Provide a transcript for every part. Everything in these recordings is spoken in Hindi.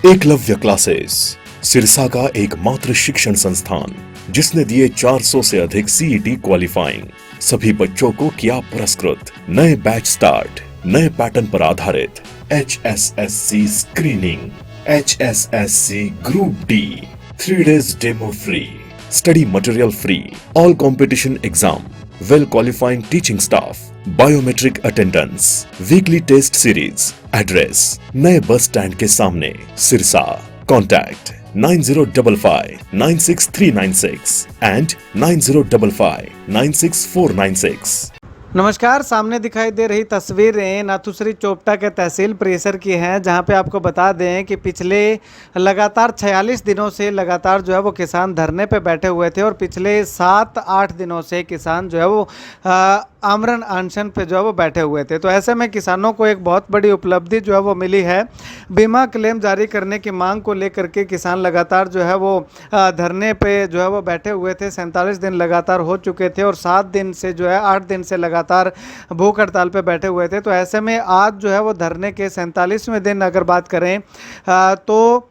एकलव्य क्लासेस सिरसा का एकमात्र शिक्षण संस्थान जिसने दिए 400 से अधिक सीईटी क्वालिफाइंग। सभी बच्चों को किया पुरस्कृत। नए बैच स्टार्ट, नए पैटर्न पर आधारित HSSC screening, HSSC group D, 3 days demo free, study material free, all competition exam, well qualifying teaching staff, biometric attendance, weekly test series. Address नए बस स्टैंड के सामने, सिरसा। Contact 9055 96396 and 9055 96496। नमस्कार। सामने दिखाई दे रही तस्वीरें नाथुश्री चोपटा के तहसील परिसर की हैं, जहां पे आपको बता दें कि पिछले लगातार 46 दिनों से लगातार जो है वो किसान धरने पे बैठे हुए थे और पिछले 7-8 दिनों से किसान जो है वो आमरण अनशन पे जो है वो बैठे हुए थे। तो ऐसे में किसानों को एक बहुत बड़ी उपलब्धि जो है वो मिली है। बीमा क्लेम जारी करने की मांग को लेकर के किसान लगातार जो है वो धरने पे जो है वो बैठे हुए थे। 47 दिन लगातार हो चुके थे और 7 दिन से जो है 8 दिन से लगातार भूख हड़ताल पे बैठे हुए थे। तो ऐसे में आज जो है वो धरने के 47वें दिन अगर बात करें तो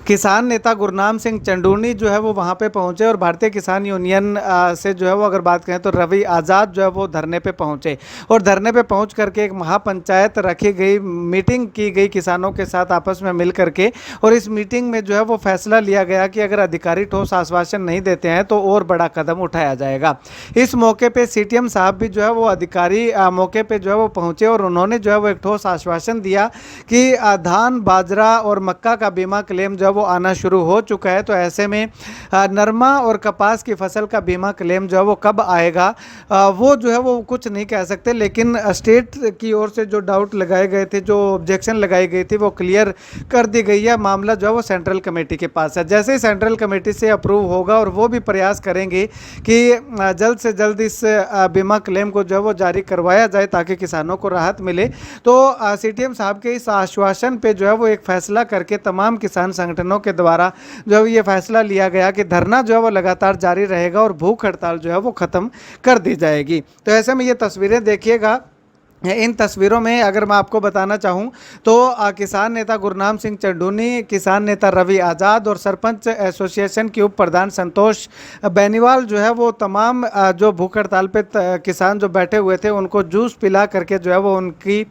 किसान नेता गुरनाम सिंह चंडूनी जो है वो वहाँ पे पहुँचे और भारतीय किसान यूनियन से जो है वो अगर बात करें तो रवि आज़ाद जो है वो धरने पे पहुँचे और धरने पे पहुँच करके एक महापंचायत रखी गई, मीटिंग की गई किसानों के साथ आपस में मिल करके। और इस मीटिंग में जो है वो फैसला लिया गया कि अगर अधिकारी ठोस आश्वासन नहीं देते हैं तो और बड़ा कदम उठाया जाएगा। इस मौके पर CTM साहब भी जो है वो अधिकारी मौके पर जो है वो पहुँचे और उन्होंने जो है वो एक ठोस आश्वासन दिया कि धान, बाजरा और मक्का का बीमा क्लेम जो वो आना शुरू हो चुका है। तो ऐसे में नरमा और कपास की फसल का बीमा क्लेम जो है वो कब आएगा वो जो है वो कुछ नहीं कह सकते, लेकिन स्टेट की ओर से जो डाउट लगाए गए थे, जो ऑब्जेक्शन लगाई गई थी, वो क्लियर कर दी गई है। मामला जो है वो सेंट्रल कमेटी के पास है। जैसे ही सेंट्रल कमेटी से अप्रूव होगा और वो भी प्रयास करेंगे कि जल्द से जल्द इस बीमा क्लेम को जो है वो जारी करवाया जाए ताकि किसानों को राहत मिले। तो CTM साहब के इस आश्वासन पे जो है वो एक फैसला करके तमाम किसान संगठनों के द्वारा जो है ये फैसला लिया गया कि धरना जो है वो लगातार जारी रहेगा और भूख हड़ताल जो है वो खत्म कर दी जाएगी। तो ऐसे में ये तस्वीरें देखिएगा। इन तस्वीरों में अगर मैं आपको बताना चाहूं तो किसान नेता गुरनाम सिंह चंडूनी, किसान नेता रवि आज़ाद और सरपंच एसोसिएशन के उप प्रधान संतोष बेनीवाल जो है वो तमाम जो भूख हड़ताल पे किसान जो बैठे हुए थे उनको जूस पिला करके जो है वो उनकी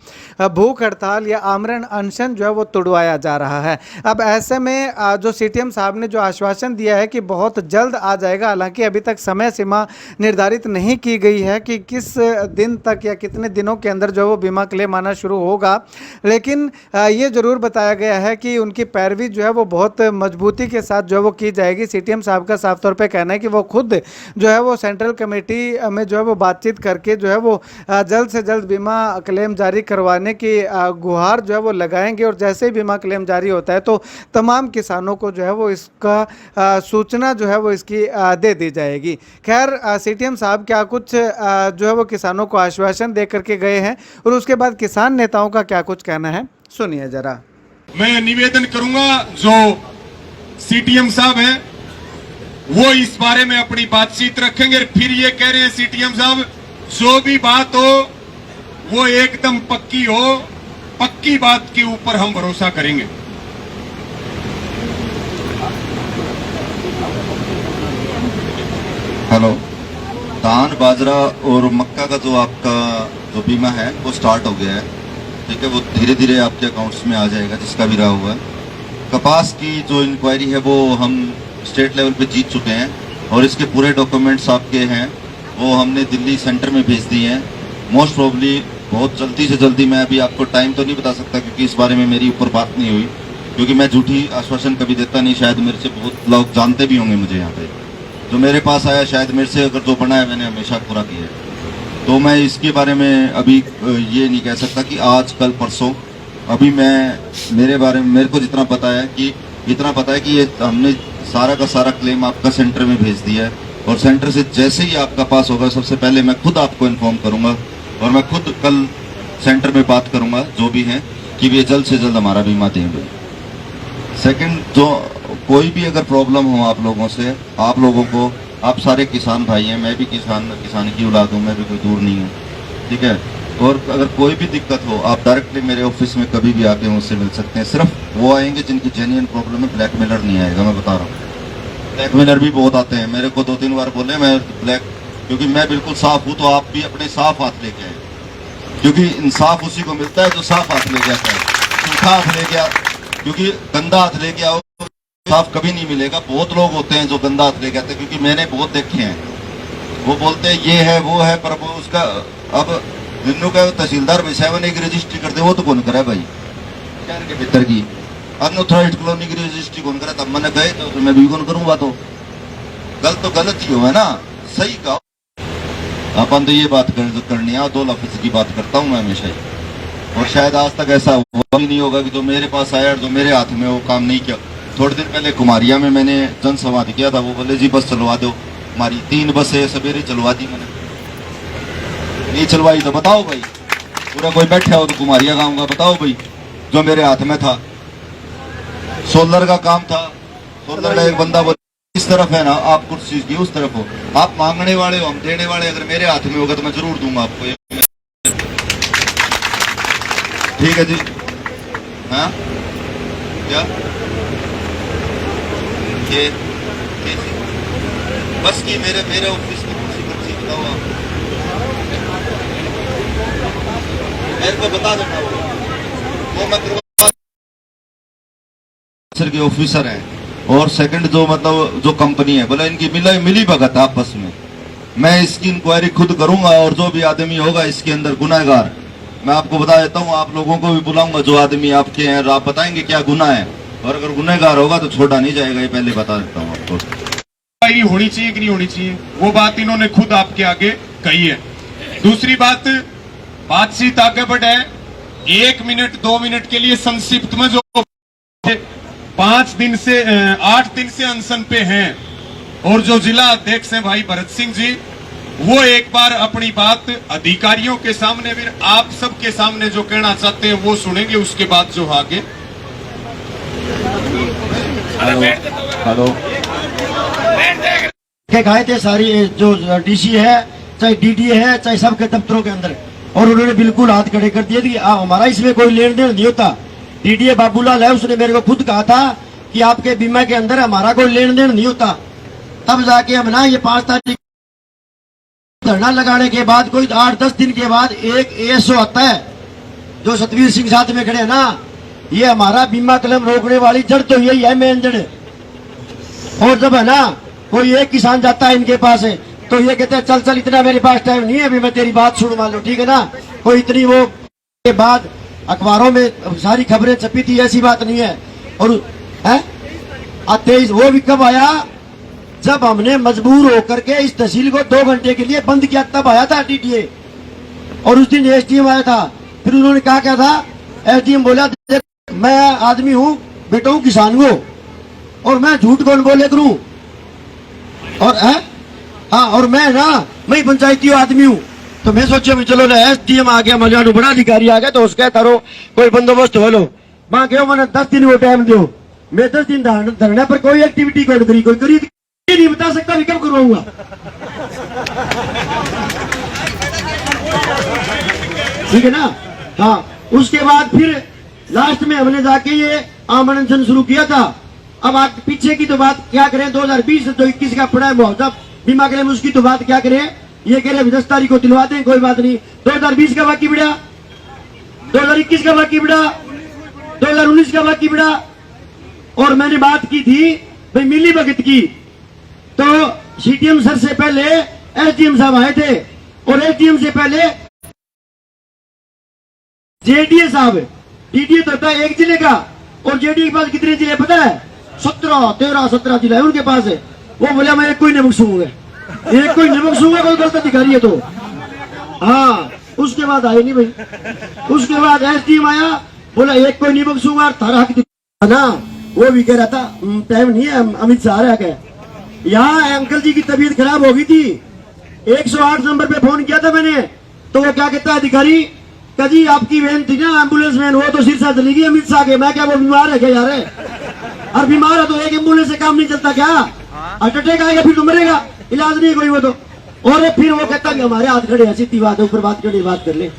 भूख हड़ताल या आमरण अनशन जो है वो तुड़वाया जा रहा है। अब ऐसे में जो CTM साहब ने जो आश्वासन दिया है कि बहुत जल्द आ जाएगा, हालांकि अभी तक समय सीमा निर्धारित नहीं की गई है कि किस दिन तक या कितने दिनों के अंदर जो वो बीमा क्लेम आना शुरू होगा, लेकिन ये जरूर बताया गया है कि उनकी पैरवी जो है वो बहुत मजबूती के साथ जो है वो की जाएगी। CTM साहब का साफ तौर पे कहना है कि वो खुद जो है वो सेंट्रल कमेटी में जो है वो बातचीत करके जो है वो जल्द से जल्द बीमा क्लेम जारी करवाने की गुहार जो है वो लगाएंगे और जैसे ही बीमा क्लेम जारी होता है तो तमाम किसानों को जो है वो इसका सूचना जो है वो इसकी दे दी जाएगी। खैर CTM साहब क्या कुछ जो है वो किसानों को आश्वासन दे करके गए हैं और उसके बाद किसान नेताओं का क्या कुछ कहना है, सुनिए जरा। मैं निवेदन करूंगा जो CTM साहब हैं वो इस बारे में अपनी बातचीत रखेंगे। फिर ये कह रहे हैं CTM साहब जो भी बात हो वो एकदम पक्की हो, पक्की बात के ऊपर हम भरोसा करेंगे। हेलो, धान, बाजरा और मक्का का जो आपका जो बीमा है वो स्टार्ट हो गया है, ठीक है। वो धीरे धीरे आपके अकाउंट्स में आ जाएगा जिसका भी रहा हुआ है। कपास की जो इंक्वायरी है वो हम स्टेट लेवल पे जीत चुके हैं और इसके पूरे डॉक्यूमेंट्स आपके हैं वो हमने दिल्ली सेंटर में भेज दिए हैं। मोस्ट प्रोबेबली बहुत जल्दी से जल्दी, मैं अभी आपको टाइम तो नहीं बता सकता क्योंकि इस बारे में मेरी ऊपर बात नहीं हुई, क्योंकि मैं झूठी आश्वासन कभी देता नहीं। शायद मेरे से बहुत लोग जानते भी होंगे मुझे यहाँ पे, जो मेरे पास आया शायद मेरे से अगर जो बना है मैंने हमेशा पूरा किया है। तो मैं इसके बारे में अभी ये नहीं कह सकता कि आज, कल, परसों। अभी मेरे बारे में मेरे को जितना पता है कि ये हमने सारा का सारा क्लेम आपका सेंटर में भेज दिया है और सेंटर से जैसे ही आपका पास होगा सबसे पहले मैं खुद आपको इन्फॉर्म करूंगा और मैं खुद कल सेंटर में बात करूंगा जो भी है कि वे जल्द से जल्द हमारा बीमा देंगे। सेकंड, जो कोई भी अगर प्रॉब्लम हो आप लोगों से, आप लोगों को, आप सारे किसान भाई हैं, मैं भी किसान की औलाद हूँ, मैं भी कोई दूर नहीं हूँ, ठीक है। और अगर कोई भी दिक्कत हो आप डायरेक्टली मेरे ऑफिस में कभी भी आके मुझसे मिल सकते हैं। सिर्फ वो आएंगे जिनकी जेन्युइन प्रॉब्लम है, ब्लैकमेलर नहीं आएगा, मैं बता रहा हूँ। ब्लैकमेलर भी बहुत आते हैं, मेरे को 2-3 बार बोले मैं क्योंकि मैं बिल्कुल साफ हूँ, तो आप भी अपने साफ हाथ लेके आए, क्योंकि इंसाफ उसी को मिलता है जो साफ हाथ लेके आता है। सूखा हाथ लेके आ, क्योंकि गंदा हाथ लेके आओ साफ कभी नहीं मिलेगा। बहुत लोग होते हैं जो गंदा हाथ लेके आते हैं, क्योंकि मैंने बहुत देखे हैं, वो बोलते हैं ये है वो है, पर वो उसका अब जिन्हों का तहसीलदार विषय एक रजिस्ट्री करते वो तो कौन करे भाई, शहर के भीतर की अनऑथराइज्ड कॉलोनी की रजिस्ट्री कौन करे। तब मैंने गए तो मैं भी कौन करूंगा, तो गलत ही हो है ना, सही कहा। अपन तो ये बात करनी है, 2 लफ्ज की बात करता हूँ मैं हमेशा ही, और शायद आज तक ऐसा हुआ भी नहीं होगा कि जो मेरे पास आया और जो मेरे हाथ में वो काम नहीं किया। थोड़े दिन पहले कुमारिया में मैंने जनसंवाद किया था, वो बोले जी बस चलवा दो हमारी, 3 बसें सवेरे चलवा दी मैंने, नहीं चलवाई तो बताओ भाई, पूरा कोई बैठा हो तो कुमारिया गाँव का बताओ भाई, जो मेरे हाथ में था। सोलर का काम था, सोलर का एक बंदा बोले इस तरफ है ना, आप कुर्सी की उस तरफ हो, आप मांगने वाले हो हम देने वाले, अगर मेरे हाथ में होगा तो मैं जरूर दूंगा आपको। ठीक है जी, हाँ क्या ये बस की मेरे ऑफिस की कुर्सी बताओ आप, मेरे को बता देना वो मैं करवा। सर के ऑफिसर हैं, और सेकंड जो मतलब जो कंपनी है, बोला इनकी मिली भगत आपस में, मैं इसकी इंक्वायरी खुद करूंगा, और जो भी आदमी होगा इसके अंदर गुनाहगार, मैं आपको बता देता हूँ, आप लोगों को भी बुलाऊंगा जो आदमी आपके हैं, और आप बताएंगे क्या गुनाह है, और अगर गुनहगार होगा तो छोड़ा नहीं जाएगा, ये पहले बता देता हूँ आपको। होनी चाहिए कि नहीं होनी चाहिए, वो बात इन्होंने खुद आपके आगे कही है। दूसरी बातचीत आगे बढ़े, 1 मिनट 2 मिनट के लिए संक्षिप्त में जो 8 दिन से अनशन पे हैं, और जो जिला अध्यक्ष हैं भाई भरत सिंह जी, वो एक बार अपनी बात अधिकारियों के सामने फिर आप सबके सामने जो कहना चाहते हैं वो सुनेंगे, उसके बाद जो आगे। हेलो के गए थे सारी जो डीसी है चाहे डीडीए है चाहे सबके दफ्तरों के अंदर, और उन्होंने बिल्कुल हाथ खड़े कर दिए कि हमारा इसमें कोई लेन देन नहीं होता। डीडीए बाबूलाल है, उसने मेरे को खुद कहा था कि आपके बीमा के अंदर हमारा कोई लेन देन नहीं होता। तब जाके हम ना ये 5 तारीख धरना लगाने के बाद कोई 8-10 दिन के बाद एक एएसओ आता है जो सतवीर सिंह साथ में खड़े ना, ये हमारा बीमा क्लेम रोकने वाली जड़ तो यही है, मेन जड़। और जब है ना कोई एक किसान जाता है इनके पास है तो ये कहते हैं चल चल इतना मेरे पास टाइम नहीं है, अभी मैं तेरी बात सुन मान लो, ठीक है ना। कोई इतनी वो के बाद अखबारों में सारी खबरें छपी थी, ऐसी बात नहीं है। और है 23 वो भी कब आया जब हमने मजबूर होकर के इस तहसील को 2 घंटे के लिए बंद किया, तब आया था डीडीए, और उस दिन एसडीएम आया था। फिर उन्होंने कहा क्या था, एसडीएम बोला मैं आदमी हूँ, बेटा हूँ, किसान को, और मैं झूठ कौन बोले करूं, और है हाँ, और मैं पंचायती आदमी हूँ। तो मैं सोचा भी चलो ना एसडीएम आ गया, मजानू बड़ा अधिकारी आ गया, तो उसका करो कोई बंदोबस्त हो लो। वहां गयो, मैंने 10 दिन वो टाइम दो, मैं 10 दिन धरने पर कोई एक्टिविटी कोई करी नहीं बता सकता भी कब करवाऊंगा। ठीक है ना। हाँ, उसके बाद फिर लास्ट में हमने जाके ये आमंत्रण शुरू किया था। अब आप पीछे की तो बात क्या करें, 2020 से 2021 का पड़ा है मुआवजा बीमा क्लेम, उसकी तो बात क्या करें, ये कह रहे 10 तारीख को दिलवाते हैं, कोई बात नहीं। 2020 का बाकी बिड़ा, 2021 का बाकी बिड़ा, 2019 का बाकी बिड़ा। और मैंने बात की थी भाई मिली भगत की, तो सीटीएम सर से पहले एसडीएम साहब आए थे, और एसडीएम से पहले जेडीए साहब। डीडीए तो होता है एक जिले का, और जेडीए के पास कितने जिले पता है, 17 जिला है उनके पास है। वो बोला मैं एक कोई नहीं बख्शूंगा, एक कोई नहीं बख्शूंगा, कोई गलत अधिकारी है तो। हाँ, उसके बाद आए नहीं भाई, उसके बाद एसडीएम आया, बोला एक कोई नहीं बख्शूंगा, तारा हक ना। वो भी कह रहा था टाइम नहीं है, अमित शाह रहा है। यहाँ अंकल जी की तबीयत खराब हो गई थी, 108 नंबर पे फोन किया था मैंने, तो वो क्या कहता है अधिकारी, जी आपकी वैन थी ना एम्बुलेंस वैन, वो तो सिरसा चली गई अमित शाह के। मैं क्या वो बीमार है क्या यार, और बीमार है तो एक एम्बुलेंस से काम नहीं चलता क्या, हार्ट अटैक आएगा फिर तो मरेगा, इलाज नहीं कोई वो तो। और फिर वो कहता कि हमारे हाथ खड़े हैं, सीधी बात है, ऊपर बात करनी बात कर ले।